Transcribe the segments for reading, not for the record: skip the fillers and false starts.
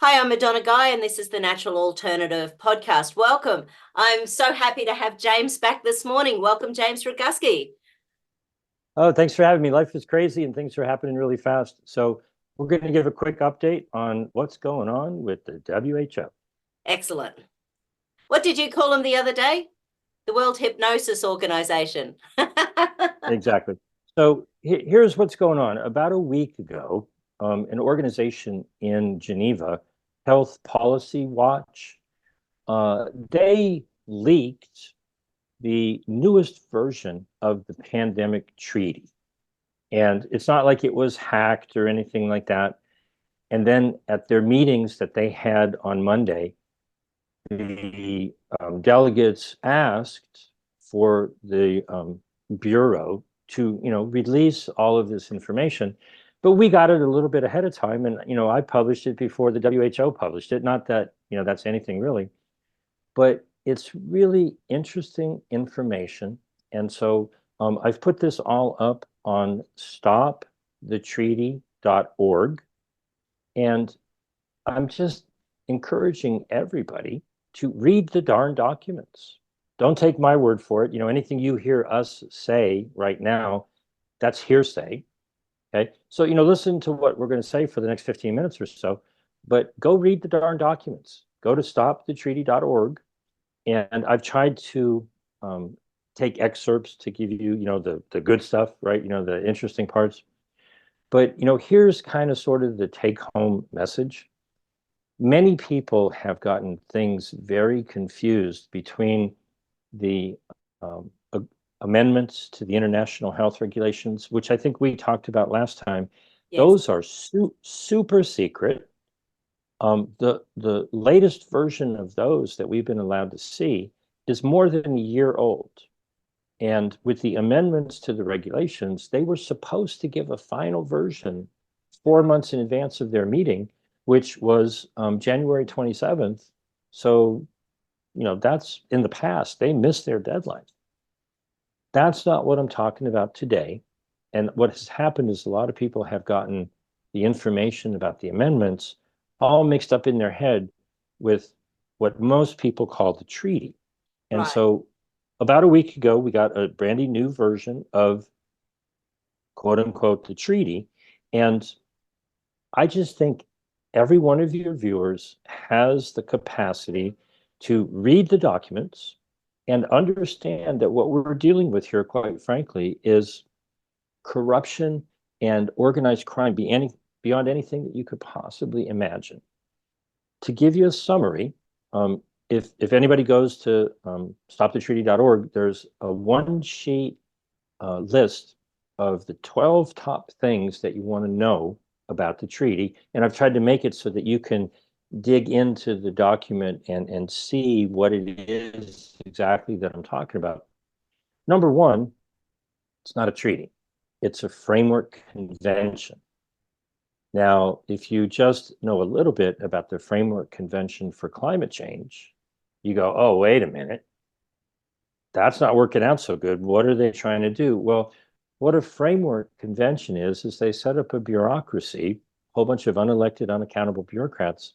Hi, I'm Madonna Guy, and this is the Natural Alternative Podcast. Welcome. I'm so happy to have James back this morning. Welcome, James Roguski. Oh, thanks for having me. Life is crazy and things are happening really fast. So we're going to give a quick update on what's going on with the WHO. Excellent. What did you call them the other day? The World Hypnosis Organization. Exactly. So here's what's going on. About a week ago, an organization in Geneva, Health Policy Watch, they leaked the newest version of the pandemic treaty. And it's not like it was hacked or anything like that. And then at their meetings that they had on Monday, the delegates asked for the Bureau to, release all of this information. But we got it a little bit ahead of time. And, I published it before the WHO published it. Not that, that's anything really, but it's really interesting information. And so I've put this all up on stopthetreaty.org. And I'm just encouraging everybody to read the darn documents. Don't take my word for it. Anything you hear us say right now, that's hearsay. Okay. So, listen to what we're going to say for the next 15 minutes or so, but go read the darn documents. Go to stopthetreaty.org. And I've tried to take excerpts to give you, the good stuff, right? The interesting parts. But, here's kind of sort of the take home message. Many people have gotten things very confused between the amendments to the international health regulations, which I think we talked about last time. Yes. Those are super secret. The latest version of those that we've been allowed to see is more than a year old. And with the amendments to the regulations, they were supposed to give a final version 4 months in advance of their meeting, which was January 27th. So, that's in the past. They missed their deadline. That's not what I'm talking about today. And what has happened is a lot of people have gotten the information about the amendments all mixed up in their head with what most people call the treaty. And Right. so about a week ago, we got a brandy new version of quote unquote the treaty. And I just think every one of your viewers has the capacity to read the documents and understand that what we're dealing with here, quite frankly, is corruption and organized crime beyond anything that you could possibly imagine. To give you a summary, if anybody goes to stopthetreaty.org, there's a one sheet list of the 12 top things that you want to know about the treaty. And I've tried to make it so that you can dig into the document and see what it is exactly that I'm talking about. Number one, it's not a treaty. It's a framework convention. Now, if you just know a little bit about the Framework Convention for Climate Change, you go, oh, wait a minute. That's not working out so good. What are they trying to do? Well, what a framework convention is they set up a bureaucracy, a whole bunch of unelected, unaccountable bureaucrats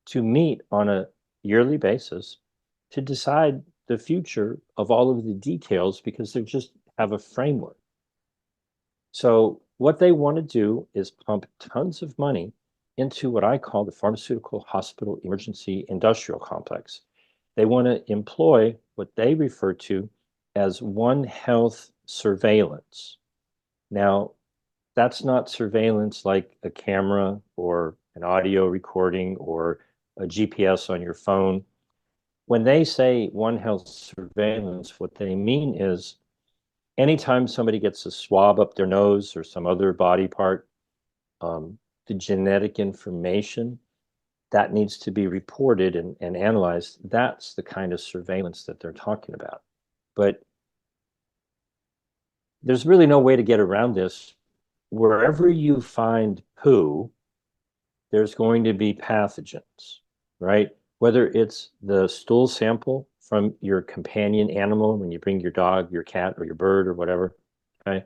to meet on a yearly basis to decide the future of all of the details because they just have a framework. So what they want to do is pump tons of money into what I call the pharmaceutical hospital emergency industrial complex. They want to employ what they refer to as One Health surveillance. Now, that's not surveillance like a camera or an audio recording or a GPS on your phone. When they say One Health surveillance, what they mean is anytime somebody gets a swab up their nose or some other body part, the genetic information that needs to be reported and analyzed. That's the kind of surveillance that they're talking about. But there's really no way to get around this. Wherever you find poo, there's going to be pathogens, right? Whether it's the stool sample from your companion animal when you bring your dog, your cat, or your bird or whatever, okay?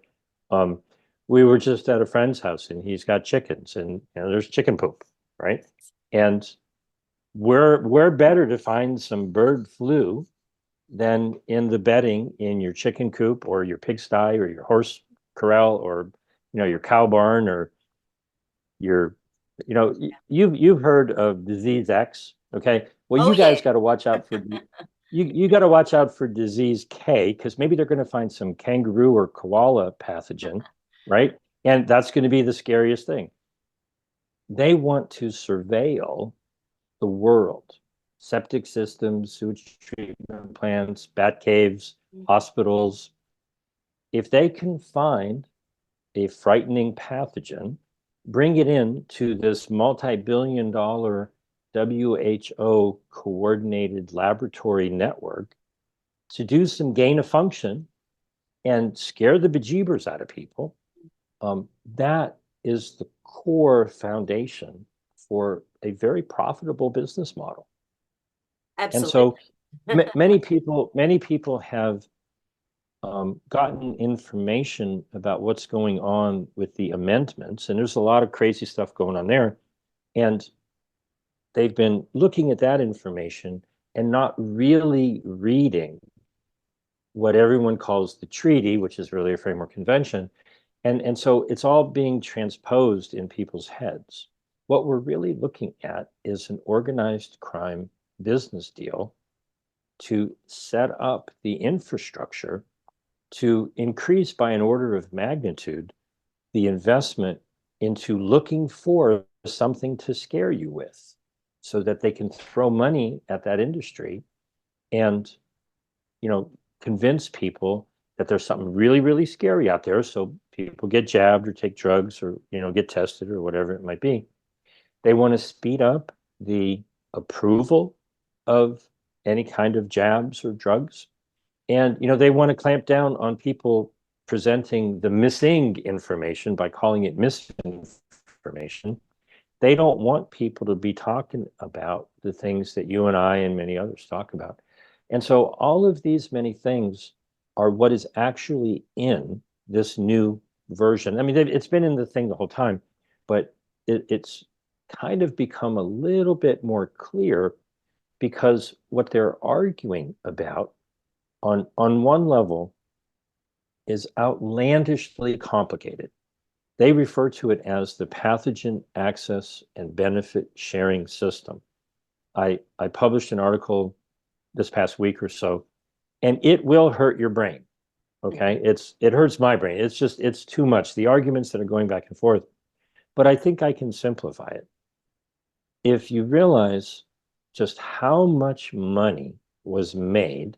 We were just at a friend's house and he's got chickens and there's chicken poop, right? And we're better to find some bird flu than in the bedding in your chicken coop or your pigsty or your horse corral or your cow barn or your you've heard of disease X. Okay, well, Oh you guys yeah. got to watch out for you got to watch out for disease K, because maybe they're going to find some kangaroo or koala pathogen, right? And that's going to be the scariest thing. They want to surveil the world: septic systems, sewage treatment plants, bat caves, hospitals. If they can find a frightening pathogen, bring it in to this multi-billion-dollar WHO coordinated laboratory network to do some gain of function and scare the bejeebers out of people, that is the core foundation for a very profitable business model. And Absolutely. so many people have gotten information about what's going on with the amendments, and there's a lot of crazy stuff going on there. And they've been looking at that information and not really reading what everyone calls the treaty, which is really a framework convention. And so it's all being transposed in people's heads. What we're really looking at is an organized crime business deal to set up the infrastructure to increase by an order of magnitude the investment into looking for something to scare you with, so that they can throw money at that industry and convince people that there's something really, really scary out there, so people get jabbed or take drugs or get tested or whatever it might be. They want to speed up the approval of any kind of jabs or drugs. And they want to clamp down on people presenting the missing information by calling it misinformation. They don't want people to be talking about the things that you and I and many others talk about. And so all of these many things are what is actually in this new version. I mean, it's been in the thing the whole time, but it's kind of become a little bit more clear, because what they're arguing about on one level is outlandishly complicated. They refer to it as the pathogen access and benefit sharing system. I published an article this past week or so, and it will hurt your brain. Okay. It hurts my brain. It's too much. The arguments that are going back and forth, but I think I can simplify it. If you realize just how much money was made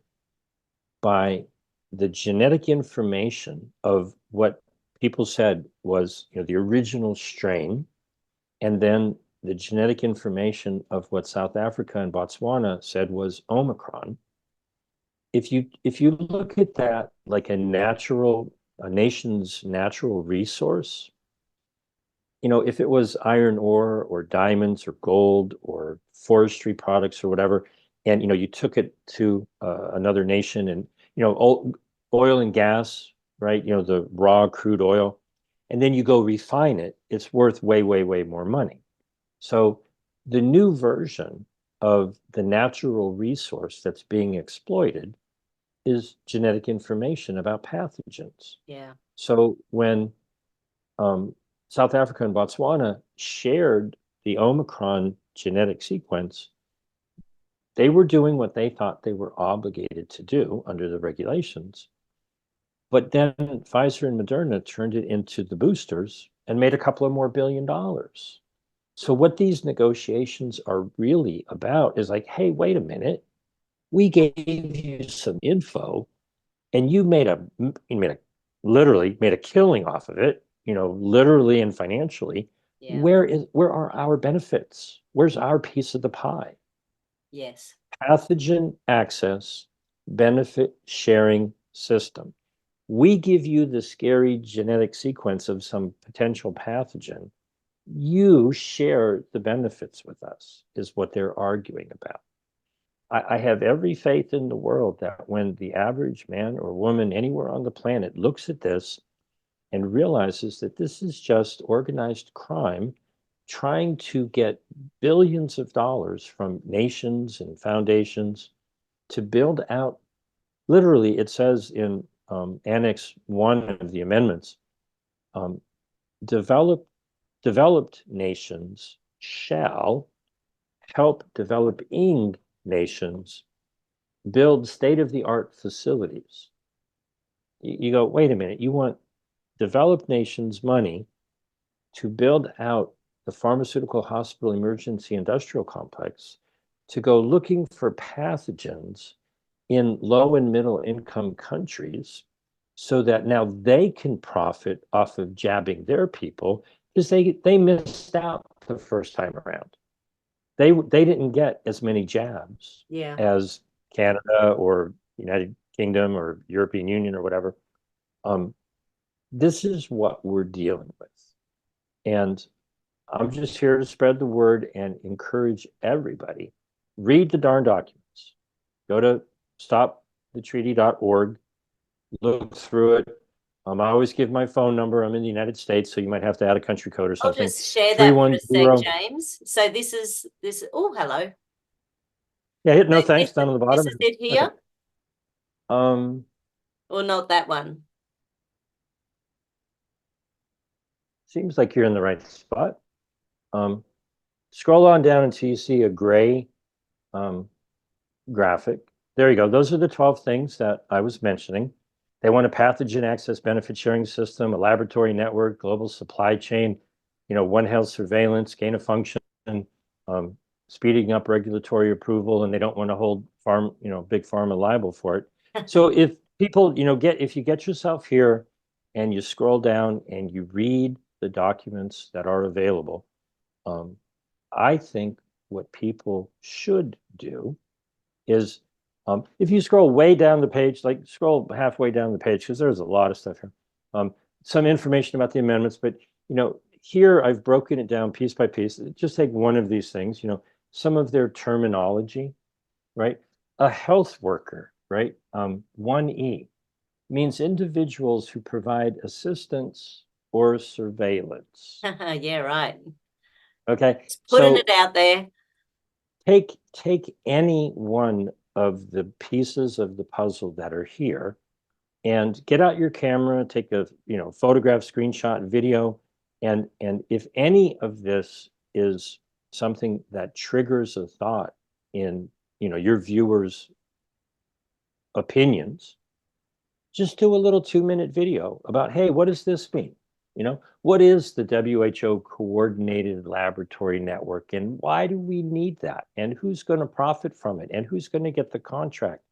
by the genetic information of what people said was the original strain, and then the genetic information of what South Africa and Botswana said was Omicron. If you look at that like a nation's natural resource, if it was iron ore or diamonds or gold or forestry products or whatever, and you took it to another nation, and oil and gas, right? The raw crude oil, and then you go refine it, it's worth way, way, way more money. So the new version of the natural resource that's being exploited is genetic information about pathogens. Yeah. So when um, South Africa and Botswana shared the Omicron genetic sequence, they were doing what they thought they were obligated to do under the regulations. But then Pfizer and Moderna turned it into the boosters and made a couple of more $1 billion. So what these negotiations are really about is like, hey, wait a minute, we gave you some info and you literally made a killing off of it, literally and financially. Yeah. Where are our benefits? Where's our piece of the pie? Yes. Pathogen access benefit sharing system. We give you the scary genetic sequence of some potential pathogen. You share the benefits with us, is what they're arguing about. I have every faith in the world that when the average man or woman anywhere on the planet looks at this and realizes that this is just organized crime trying to get billions of dollars from nations and foundations to build out. Literally, it says in Annex 1 of the amendments, um, developed nations shall help developing nations build state-of-the-art facilities. You go, wait a minute, you want developed nations money to build out the pharmaceutical hospital emergency industrial complex to go looking for pathogens in low and middle income countries so that now they can profit off of jabbing their people because they missed out the first time around. They didn't get as many jabs Yeah. as Canada or United Kingdom or European Union or whatever. This is what we're dealing with. And I'm just here to spread the word and encourage everybody. Read the darn documents. Go to stopthetreaty.org, look through it. I always give my phone number. I'm in the United States, so you might have to add a country code or I'll something. just share that for a sec, 310. James. So this is this. Oh, hello. Yeah, hit no So thanks down on the bottom. This is it here, okay. or not that one? Seems like you're in the right spot. Scroll on down until you see a gray graphic. There you go. Those are the 12 things that I was mentioning. They want a pathogen access benefit sharing system, a laboratory network, global supply chain, One Health surveillance, gain of function, speeding up regulatory approval, and they don't want to hold big pharma liable for it. So if people, if you get yourself here and you scroll down and you read the documents that are available, I think what people should do is if you scroll way down the page, like scroll halfway down the page, because there's a lot of stuff here. Some information about the amendments, but here I've broken it down piece by piece. Just take one of these things, some of their terminology, right? A health worker, right? 1E means individuals who provide assistance or surveillance. Yeah, right. Okay. Just putting it So out there. take any one of the pieces of the puzzle that are here and get out your camera, take a photograph, screenshot, video, and if any of this is something that triggers a thought in your viewers' opinions, just do a little 2-minute video about, hey, what does this mean? What is the WHO coordinated laboratory network and why do we need that? And who's going to profit from it? And who's going to get the contract?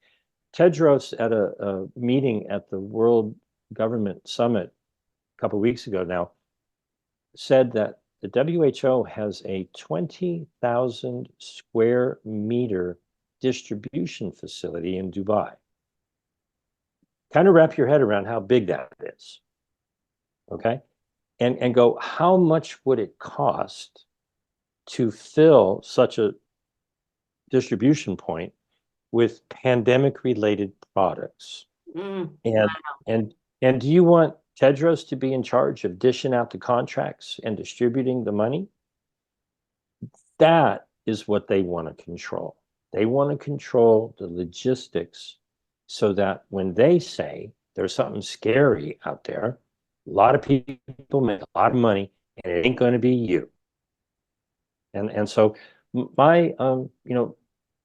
Tedros at a meeting at the World Government Summit a couple of weeks ago now said that the WHO has a 20,000 square meter distribution facility in Dubai. Kind of wrap your head around how big that is. Okay. And go, how much would it cost to fill such a distribution point with pandemic related products? And Wow. and do you want Tedros to be in charge of dishing out the contracts and distributing the money? That is what they want to control. They want to control the logistics so that when they say there's something scary out there, a lot of people make a lot of money and it ain't going to be you. And so my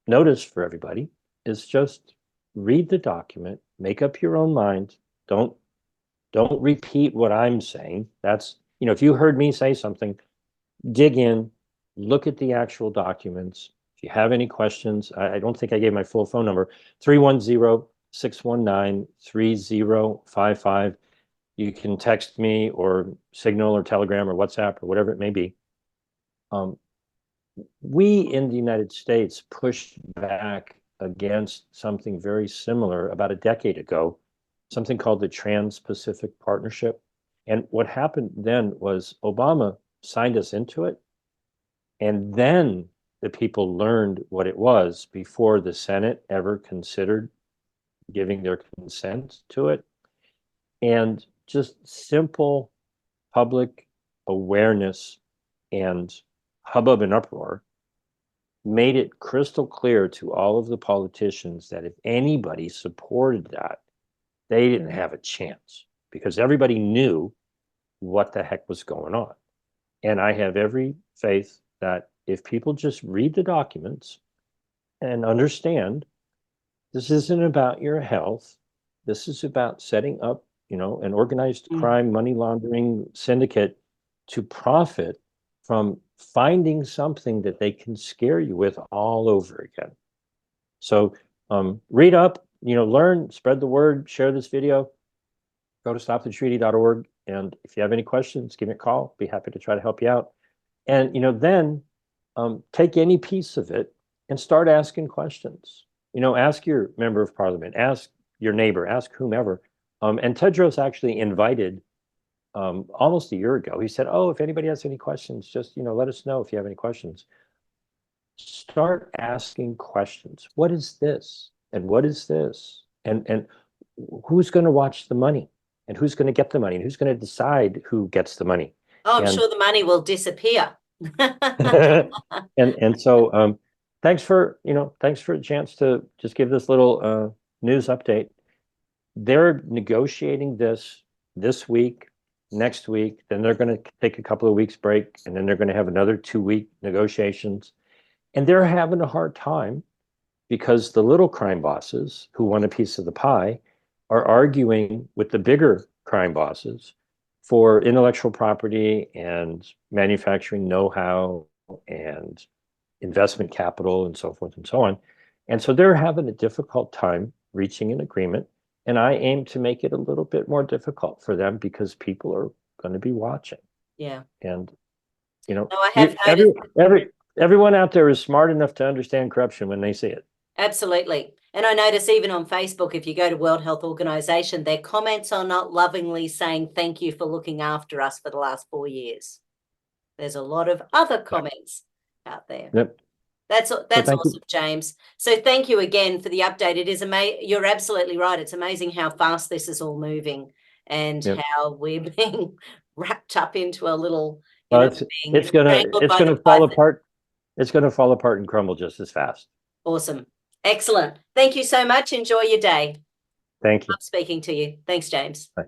notice for everybody is just read the document, make up your own mind. Don't repeat what I'm saying. That's, if you heard me say something, dig in, look at the actual documents. If you have any questions, I don't think I gave my full phone number, 310-619-3055. You can text me or Signal or Telegram or WhatsApp or whatever it may be. We in the United States pushed back against something very similar about a decade ago, something called the Trans-Pacific Partnership. And what happened then was Obama signed us into it. And then the people learned what it was before the Senate ever considered giving their consent to it. And just simple public awareness and hubbub and uproar, made it crystal clear to all of the politicians that if anybody supported that, they didn't have a chance because everybody knew what the heck was going on. And I have every faith that if people just read the documents and understand this isn't about your health, this is about setting up, an organized crime, money laundering syndicate to profit from finding something that they can scare you with all over again. So read up, learn, spread the word, share this video, go to stopthetreaty.org. And if you have any questions, give me a call. Be happy to try to help you out. And, then take any piece of it and start asking questions. Ask your member of parliament, ask your neighbor, ask whomever. And Tedros actually invited almost a year ago. He said, oh, if anybody has any questions, just, let us know if you have any questions. Start asking questions. What is this? And what is this? And who's going to watch the money? And who's going to get the money? And who's going to decide who gets the money? Oh, I'm sure the money will disappear. and so thanks for a chance to just give this little news update. They're negotiating this week, next week, then they're going to take a couple of weeks break, and then they're going to have another 2-week negotiations. And they're having a hard time because the little crime bosses who want a piece of the pie are arguing with the bigger crime bosses for intellectual property and manufacturing know-how and investment capital and so forth and so on. And so they're having a difficult time reaching an agreement. And I aim to make it a little bit more difficult for them because people are going to be watching. Yeah. And, no, I have everyone out there is smart enough to understand corruption when they see it. Absolutely. And I notice even on Facebook, if you go to World Health Organization, their comments are not lovingly saying, thank you for looking after us for the last 4 years. There's a lot of other comments out there. Yep. That's awesome, James. So thank you again for the update. It is amazing. You're absolutely right. It's amazing how fast this is all moving and how we're being wrapped up into a little, it's gonna fall apart. It's gonna fall apart and crumble just as fast. Awesome. Excellent. Thank you so much. Enjoy your day. Thank you. Love speaking to you. Thanks, James. Bye.